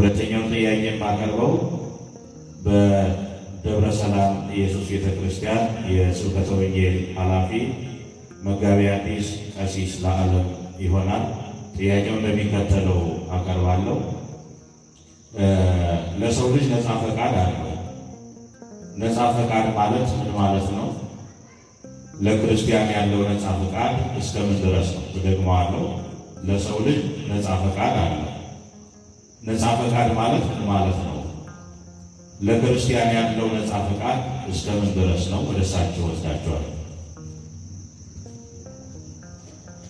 ሁለተኛው ጥያቄ የማቀርበው በደብረ ሰላም ኢየሱስ ቤተክርስቲያን የስብከተ ወንጌል ኃላፊ መጋቤ ሐዲስ ቀሲስ ለዓለም ይሆናል። ጥያቄው እንደሚከተለው አቀርባለሁ። ለሰው ልጅ ነፃ ፈቃድ አለው። ነፃ ፈቃድ ማለት ምን ማለት ነው? ለክርስቲያን ያለው ነፃ ፈቃድ እስከምን ድረስ ነው? ደግሞአለሁ፣ ለሰው ልጅ ነፃ ፈቃድ አለው። ነፃ ፈቃድ ማለት ምን ማለት ነው? ለክርስቲያን ያለው ነፃ ፈቃድ እስከምን ድረስ ነው? ወደ እሳቸው ወስዳቸዋል።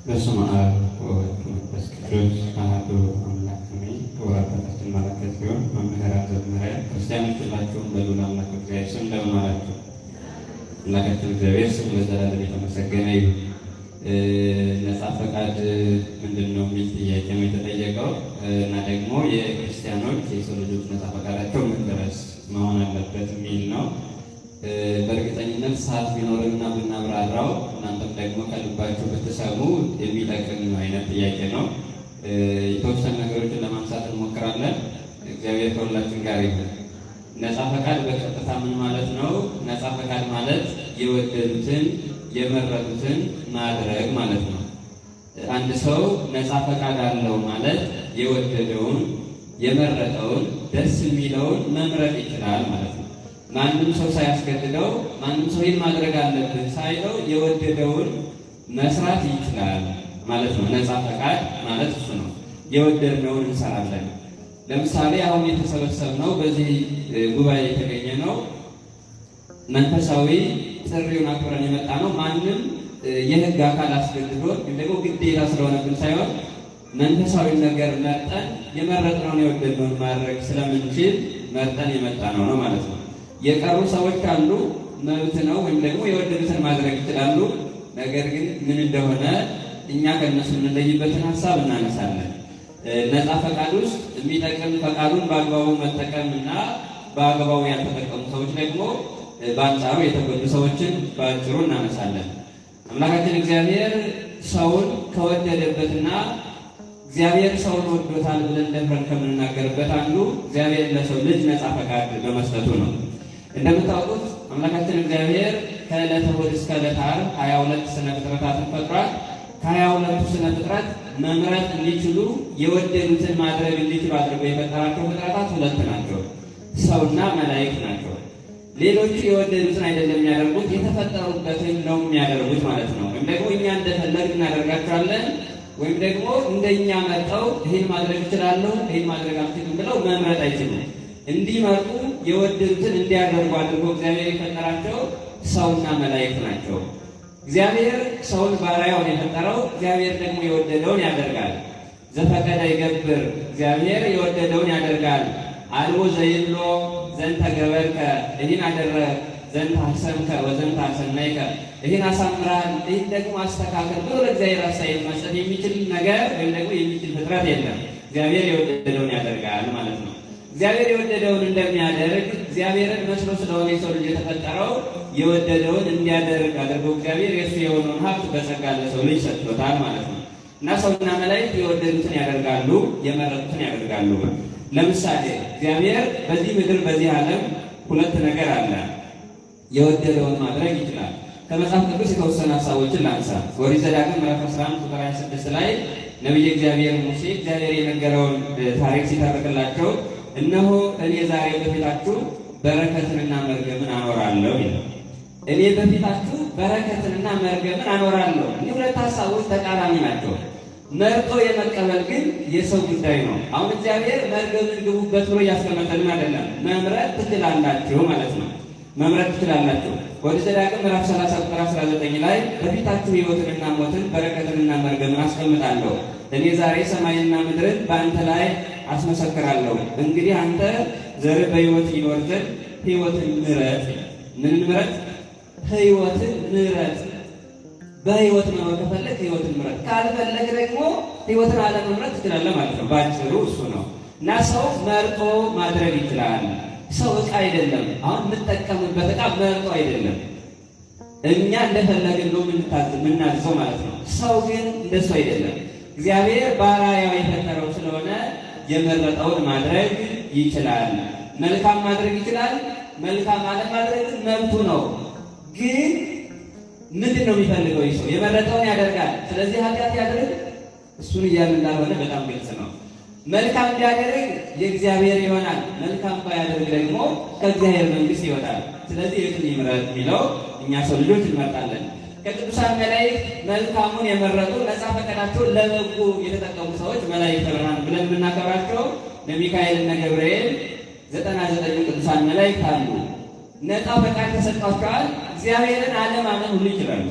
በስመ አብ ወወልድ ወመንፈስ ቅዱስ አሐዱ አምላክ አሜን። ክቡር አባታችን መላከ ጽዮን መምህራን ዘመሪያ ክርስቲያኖች ሁላችሁም በልዑል አምላክ እግዚአብሔር ስም እንደምን ዋላችሁ? አምላካችን እግዚአብሔር ስም ለዘላለም የተመሰገነ ይሁን። ነፃ ፈቃድ ምንድን ነው የሚል ጥያቄ ነው የተጠየቀው እና ደግሞ የክርስቲያኖች የሰው ልጆች ነፃ ፈቃዳቸው ምን ድረስ መሆን አለበት የሚል ነው። በእርግጠኝነት ሰዓት ቢኖርና ብናብራራው እናንተም ደግሞ ከልባችሁ ብትሰሙ የሚጠቅም አይነት ጥያቄ ነው። የተወሰኑ ነገሮችን ለማንሳት እንሞክራለን። እግዚአብሔር ከሁላችን ጋር ይሁን። ነፃ ፈቃድ በቀጥታ ምን ማለት ነው? ነፃ ፈቃድ ማለት የወደዱትን የመረጡትን ማድረግ ማለት ነው። አንድ ሰው ነፃ ፈቃድ አለው ማለት የወደደውን የመረጠውን ደስ የሚለውን መምረጥ ይችላል ማለት ነው። ማንም ሰው ሳያስገድደው ማንም ሰው ይህን ማድረግ አለብን ሳይለው የወደደውን መስራት ይችላል ማለት ነው። ነፃ ፈቃድ ማለት እሱ ነው። የወደድነውን እንሰራለን። ለምሳሌ አሁን የተሰበሰብነው በዚህ ጉባኤ የተገኘ ነው መንፈሳዊ ጥሪውን አክብረን የመጣ ነው። ማንም የሕግ አካል አስገድዶ ደግሞ ግዴታ ስለሆነብን ሳይሆን መንፈሳዊ ነገር መርጠን የመረጥነውን የወደድነውን ማድረግ ስለምንችል መርጠን የመጣ ነው ማለት ነው። የቀሩ ሰዎች አሉ፣ መብት ነው፣ ወይም ደግሞ የወደዱትን ማድረግ ይችላሉ። ነገር ግን ምን እንደሆነ እኛ ከእነሱ የምንለይበትን ሀሳብ እናነሳለን። ነፃ ፈቃድ ውስጥ የሚጠቅም ፈቃዱን በአግባቡ መጠቀም እና በአግባቡ ያልተጠቀሙ ሰዎች ደግሞ በአንጻሩ የተጎዱ ሰዎችን በአጭሩ እናነሳለን። አምላካችን እግዚአብሔር ሰውን ከወደደበትና እግዚአብሔር ሰውን ወዶታል ብለን ደፍረን ከምንናገርበት አንዱ እግዚአብሔር ለሰው ልጅ ነፃ ፈቃድ በመስጠቱ ነው። እንደምታውቁት አምላካችን እግዚአብሔር ከዕለተ እሑድ እስከ ዕለተ ዓርብ 22 ስነ ፍጥረታትን ፈጥሯል። ከ22ቱ ስነ ፍጥረት መምረጥ እንዲችሉ የወደዱትን ማድረግ እንዲችሉ አድርጎ የፈጠራቸው ፍጥረታት ሁለት ናቸው፣ ሰውና መላእክት ናቸው። ሌሎቹ የወደዱትን አይደለም የሚያደርጉት፣ የተፈጠሩበትን ነው የሚያደርጉት ማለት ነው። ወይም ደግሞ እኛ እንደፈለግ እናደርጋቸዋለን፣ ወይም ደግሞ እንደኛ መርጠው ይህን ማድረግ እችላለሁ ይህን ማድረግ አልችልም ብለው መምረጥ አይችሉም። እንዲመርጡ የወደዱትን እንዲያደርጉ አድርጎ እግዚአብሔር የፈጠራቸው ሰውና መላእክት ናቸው። እግዚአብሔር ሰውን ባሪያውን የፈጠረው፣ እግዚአብሔር ደግሞ የወደደውን ያደርጋል። ዘፈቀደ ይገብር፣ እግዚአብሔር የወደደውን ያደርጋል። አልቦ ዘይብሎ ዘንተ ገበርከ፣ ይህን አደረግ፣ ዘንተ ሐሰንከ ወዘንተ ሐሰናይከ፣ ይህን አሳምራል፣ ይህን ደግሞ አስተካከል ብሎ ለእግዚአብሔር አስተያየት መስጠት የሚችል ነገር ወይም ደግሞ የሚችል ፍጥረት የለም። እግዚአብሔር የወደደውን ያደርጋል ማለት ነው። እግዚአብሔር የወደደውን እንደሚያደርግ እግዚአብሔርን መስሎ ስለሆነ የሰው ልጅ የተፈጠረው የወደደውን እንዲያደርግ አድርገው እግዚአብሔር የእሱ የሆነውን ሀብት በጸጋ ለሰው ልጅ ሰጥቶታል ማለት ነው። እና ሰውና መላእክት የወደዱትን ያደርጋሉ፣ የመረጡትን ያደርጋሉ። ለምሳሌ እግዚአብሔር በዚህ ምድር በዚህ ዓለም ሁለት ነገር አለ። የወደደውን ማድረግ ይችላል። ከመጽሐፍ ቅዱስ የተወሰኑ ሀሳቦችን ላንሳ። ኦሪት ዘዳግም ምዕራፍ 11 ቁጥር 26 ላይ ነቢየ እግዚአብሔር ሙሴ እግዚአብሔር የነገረውን ታሪክ ሲተርክላቸው እነሆ እኔ ዛሬ በፊታችሁ በረከትንና መርገምን አኖራለሁ ይላል። እኔ በፊታችሁ በረከትንና መርገምን አኖራለሁ። እኒህ ሁለት ሀሳቦች ተቃራኒ ናቸው። መርጦ የመቀበል ግን የሰው ጉዳይ ነው። አሁን እግዚአብሔር መርገምን ግቡበት ብሎ እያስቀመጠልን አይደለም። መምረጥ ትችላላችሁ ማለት ነው። መምረጥ ትችላላችሁ። ኦሪት ዘዳግም ምዕራፍ 30 ቁጥር 19 ላይ በፊታችሁ ሕይወትንና ሞትን በረከትንና መርገምን አስቀምጣለሁ። እኔ ዛሬ ሰማይና ምድርን በአንተ ላይ አስመሰክራለሁ። እንግዲህ አንተ ዘር በሕይወት ይኖር ዘንድ ሕይወትን ምረጥ። ምን ምረጥ? ሕይወትን ምረጥ። በሕይወት መኖር ከፈለግ ሕይወትን ምረጥ፣ ካልፈለግ ደግሞ ሕይወትን አለመምረጥ ትችላለህ ማለት ነው። ባጭሩ እሱ ነው። እና ሰው መርጦ ማድረግ ይችላል። ሰው ዕቃ አይደለም። አሁን የምንጠቀምበት ዕቃ መርጦ አይደለም። እኛ እንደፈለግን ነው የምናዝዘው ማለት ነው። ሰው ግን እንደሱ አይደለም። እግዚአብሔር በአርአያው የፈጠረው ስለሆነ የመረጠውን ማድረግ ይችላል። መልካም ማድረግ ይችላል። መልካም አለማድረግ መብቱ ነው። ግን ምንድን ነው የሚፈልገው? ይህ ሰው የመረጠውን ያደርጋል። ስለዚህ ኃጢአት ያደርግ እሱን እያልን እንዳልሆነ በጣም ግልጽ ነው። መልካም ቢያደርግ የእግዚአብሔር ይሆናል። መልካም ባያደርግ ደግሞ ከእግዚአብሔር መንግሥት ይወጣል። ስለዚህ የቱን ይምረጥ የሚለው እኛ ሰው ልጆች እንመርጣለን። ከቅዱሳን መላእክት መልካሙን የመረጡ ነፃ ፈቃዳቸውን ለበጎ የተጠቀሙ ሰዎች መላእክተ ብርሃን ብለን የምናከብራቸው ለሚካኤል እና ገብርኤል 99 ቅዱሳን መላእክት አሉ። ነፃ ፈቃድ ተሰጥቷቸዋል። እግዚአብሔርን አለማመን ሁሉ ይችላሉ።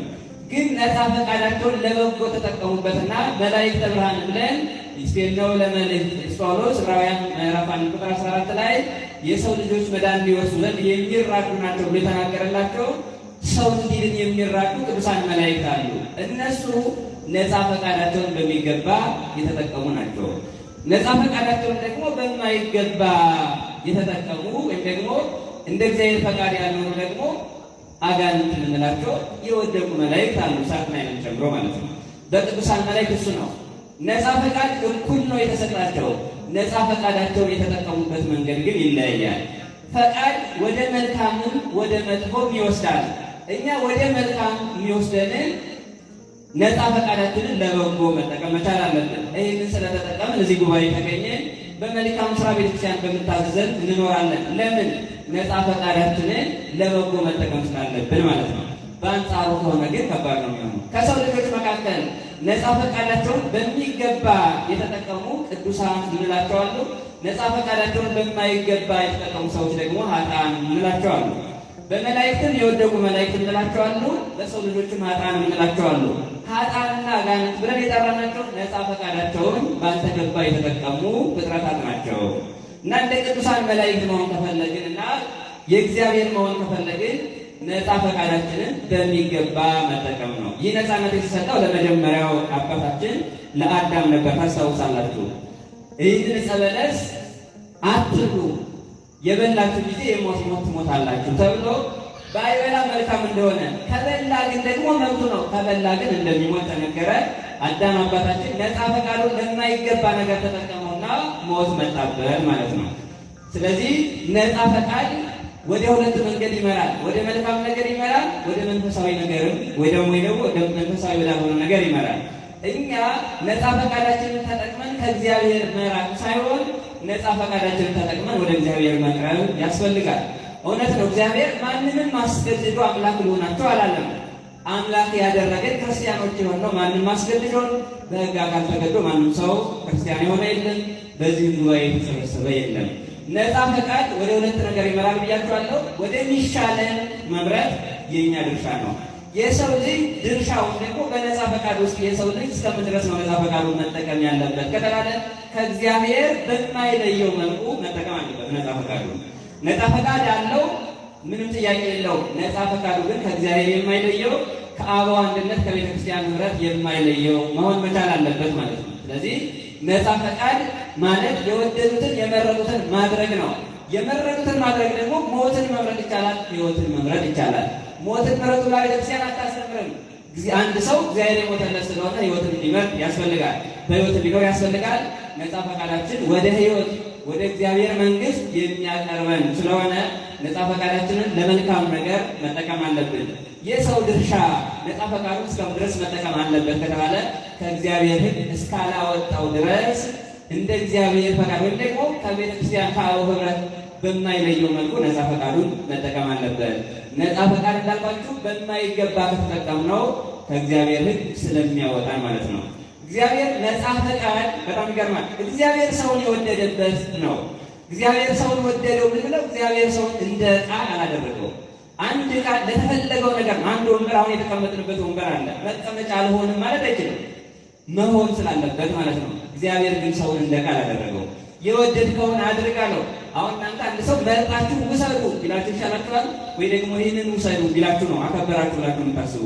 ግን ነፃ ፈቃዳቸውን ለበጎ ተጠቀሙበትና መላእክተ ብርሃን ብለን ይስቴነው ለመልእክት ቅዱስ ጳውሎስ ዕብራውያን ምዕራፍ 1 ቁጥር 14 ላይ የሰው ልጆች መዳን እንዲወርሱ ዘንድ የሚራዱ ናቸው ብሎ የተናገረላቸው ሰው እንዲድን የሚራዱ ቅዱሳን መላእክት አሉ። እነሱ ነፃ ፈቃዳቸውን በሚገባ የተጠቀሙ ናቸው። ነፃ ፈቃዳቸውን ደግሞ በማይገባ የተጠቀሙ ወይም ደግሞ እንደ እግዚአብሔር ፈቃድ ያልሆኑ ደግሞ አጋንንት የምንላቸው የወደቁ መላእክት አሉ፣ ሳጥናኤልን ጨምሮ ማለት ነው። በቅዱሳን መላእክት እሱ ነው። ነፃ ፈቃድ እኩል ነው የተሰጣቸው። ነፃ ፈቃዳቸውን የተጠቀሙበት መንገድ ግን ይለያያል። ፈቃድ ወደ መልካምም ወደ መጥፎም ይወስዳል። እኛ ወደ መልካም የሚወስደንን ነፃ ፈቃዳችንን ለበጎ መጠቀም መቻል አለብን። ይህንን ስለተጠቀምን እዚህ ጉባኤ ተገኘን። በመልካም ስራ ቤተክርስቲያን በምታዘዘን እንኖራለን። ለምን? ነፃ ፈቃዳችንን ለበጎ መጠቀም ስላለብን ማለት ነው። በአንጻሩ ከሆነ ግን ከባድ ነው የሚሆነው። ከሰው ልጆች መካከል ነፃ ፈቃዳቸውን በሚገባ የተጠቀሙ ቅዱሳን እንላቸዋለሁ። ነፃ ፈቃዳቸውን በማይገባ የተጠቀሙ ሰዎች ደግሞ ኃጥአን እንላቸዋለሁ። በመላእክትም የወደቁ መላእክት እንላቸዋለሁ። በሰው ልጆችም ኃጥአን እንላቸዋለሁ። ኃጥአንና አጋንንት ብለን የጠራናቸው ነፃ ፈቃዳቸውን ባልተገባ የተጠቀሙ ፍጥረታት ናቸው እና እንደ ቅዱሳን መላእክት መሆን ከፈለግን እና የእግዚአብሔር መሆን ከፈለግን ነፃ ፈቃዳችንን በሚገባ መጠቀም ነው። ይህ ነፃነት የተሰጠው ለመጀመሪያው አባታችን ለአዳም ነበር። ታስታውሳላችሁ። ይህንን ዕፀ በለስ አትብሉ፣ የበላችሁ ጊዜ የሞት ሞት ትሞታላችሁ ተብሎ ባይበላ መልካም እንደሆነ ከበላ ግን ደግሞ መብቱ ነው፣ ከበላ ግን እንደሚሞት ተነገረ። አዳም አባታችን ነፃ ፈቃዱን ለማይገባ ነገር ተጠቀመውና ሞት መጣበት ማለት ነው። ስለዚህ ነፃ ፈቃድ ወደ ሁለት መንገድ ይመራል። ወደ መልካም ነገር ይመራል፣ ወደ መንፈሳዊ ነገርም ወይ ደግሞ ወደ መንፈሳዊ ወዳልሆነ ነገር ይመራል። እኛ ነፃ ፈቃዳችንን ተጠቅመን ከእግዚአብሔር መራቅ ሳይሆን ነፃ ፈቃዳችንን ተጠቅመን ወደ እግዚአብሔር መቅረብ ያስፈልጋል። እውነት ነው። እግዚአብሔር ማንንም አስገድዶ አምላክ ሊሆናቸው አላለም። አምላክ ያደረገን ክርስቲያኖች የሆነው ማንም አስገድዶን በሕግ አካል ተገዶ ማንም ሰው ክርስቲያን የሆነ የለም። በዚህ ጉባኤ የተሰበሰበ የለም። ነፃ ፈቃድ ወደ ሁለት ነገር ይመራል ብያቸዋለሁ። ወደሚሻለን መምረጥ የእኛ ድርሻ ነው። የሰው ልጅ ድርሻውን ደግሞ በነፃ ፈቃድ ውስጥ የሰው ልጅ እስከምን ድረስ ነው ነፃ ፈቃዱን መጠቀም ያለበት ከተባለ ከእግዚአብሔር በማይለየው መልኩ መጠቀም አለበት። ነፃ ፈቃዱ ነፃ ፈቃድ ያለው ምንም ጥያቄ የለው። ነፃ ፈቃዱ ግን ከእግዚአብሔር የማይለየው ከአበው አንድነት ከቤተ ክርስቲያን ኅብረት የማይለየው መሆን መቻል አለበት ማለት ነው። ስለዚህ ነፃ ፈቃድ ማለት የወደዱትን የመረጡትን ማድረግ ነው። የመረጡትን ማድረግ ደግሞ ሞትን መምረጥ ይቻላል፣ ሕይወትን መምረጥ ይቻላል። ሞትን ምረጡ ብላ ቤተክርስቲያን አታስተምርም። አንድ ሰው እግዚአብሔር የሞተለት ስለሆነ ሕይወትን እንዲመርጥ ያስፈልጋል፣ በሕይወት እንዲኖር ያስፈልጋል። ነፃ ፈቃዳችን ወደ ሕይወት ወደ እግዚአብሔር መንግሥት የሚያቀርበን ስለሆነ ነፃ ፈቃዳችንን ለመልካም ነገር መጠቀም አለብን። የሰው ድርሻ ነፃ ፈቃዱን እስከምን ድረስ መጠቀም አለበት ከተባለ ከእግዚአብሔር ሕግ እስካላወጣው ድረስ እንደ እግዚአብሔር ፈቃድ ወይም ደግሞ ከቤተ ክርስቲያን ከአበው ኅብረት በማይለየው መልኩ ነፃ ፈቃዱን መጠቀም አለበት። ነፃ ፈቃድ እንዳልኳችሁ በማይገባ ከተጠቀምነው ከእግዚአብሔር ሕግ ስለሚያወጣን ማለት ነው። እግዚአብሔር ነፃ ፈቃድ በጣም ይገርማል። እግዚአብሔር ሰውን የወደደበት ነው። እግዚአብሔር ሰውን ወደደው ብንለው እግዚአብሔር ሰውን እንደ ዕቃ አላደረገው። አንድ ዕቃ ለተፈለገው ነገር አንድ ወንበር አሁን የተቀመጥንበት ወንበር አለ። መቀመጫ አልሆንም ማለት አይችልም፣ መሆን ስላለበት ማለት ነው። እግዚአብሔር ግን ሰውን እንደ ዕቃ አላደረገው። የወደድከውን አድርጋለሁ። አሁን እናንተ አንድ ሰው መርጣችሁ ውሰዱ ቢላችሁ ይሻላችኋል ወይ ደግሞ ይህንን ውሰዱ ቢላችሁ ነው አከበራችሁ ብላችሁ የምታስቡ?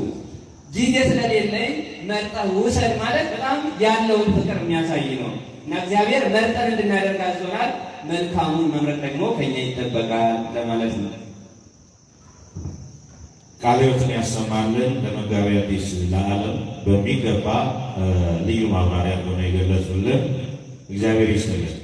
ጊዜ ስለሌለኝ መርጠህ ውሰድ ማለት በጣም ያለውን ፍቅር የሚያሳይ ነው። እና እግዚአብሔር መርጠን እንድናደርግ አዞናል። መልካሙን መምረጥ ደግሞ ከኛ ይጠበቃል ለማለት ነው። ቃለ ሕይወትን ያሰማልን። ለመጋቢ ሐዲስ ለዓለም በሚገባ ልዩ ማብራሪያ እንደሆነ የገለጹልን እግዚአብሔር ይስጥልን።